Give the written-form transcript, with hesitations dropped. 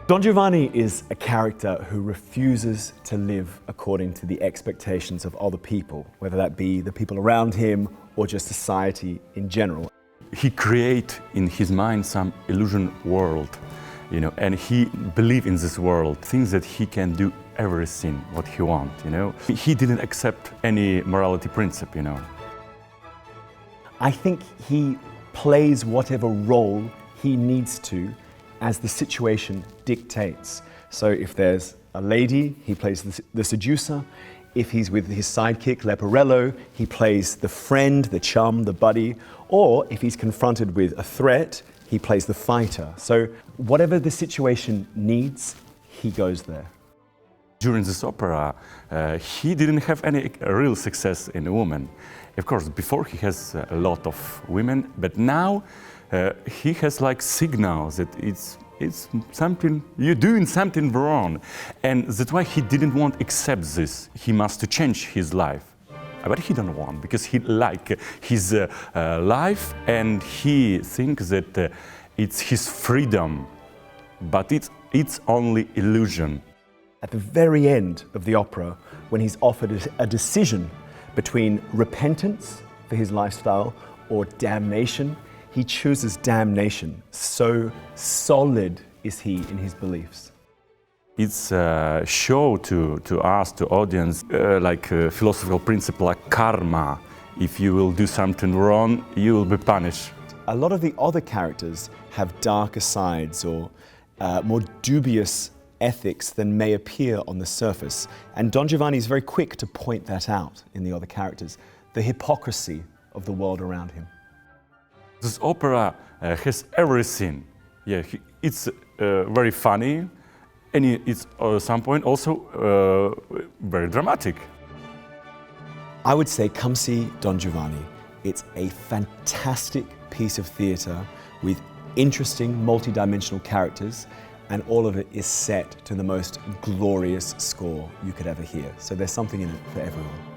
Don Giovanni is a character who refuses to live according to the expectations of other people, whether that be the people around him or just society in general. He creates in his mind some illusion world, and he believes in this world, thinks that he can do everything what he wants, He didn't accept any morality principle, I think he plays whatever role he needs to as the situation dictates. So if there's a lady, he plays the seducer. If he's with his sidekick, Leporello, he plays the friend, the chum, the buddy. Or if he's confronted with a threat, he plays the fighter. So whatever the situation needs, he goes there. During this opera, he didn't have any real success in a woman. Of course, before he has a lot of women, but now he has like signals that it's something, you're doing something wrong. And that's why he didn't want to accept this. He must change his life. But he don't want, because he like his life, and he thinks that it's his freedom, but it's only illusion. At the very end of the opera, when he's offered a decision between repentance for his lifestyle or damnation, he chooses damnation. So solid is he in his beliefs. It's a show to us, to audience, like a philosophical principle like karma. If you will do something wrong, you will be punished. A lot of the other characters have darker sides or more dubious ethics than may appear on the surface. And Don Giovanni is very quick to point that out in the other characters, the hypocrisy of the world around him. This opera has everything. Yeah, it's very funny, and it's at some point also very dramatic. I would say come see Don Giovanni. It's a fantastic piece of theatre with interesting multi-dimensional characters, and all of it is set to the most glorious score you could ever hear. So there's something in it for everyone.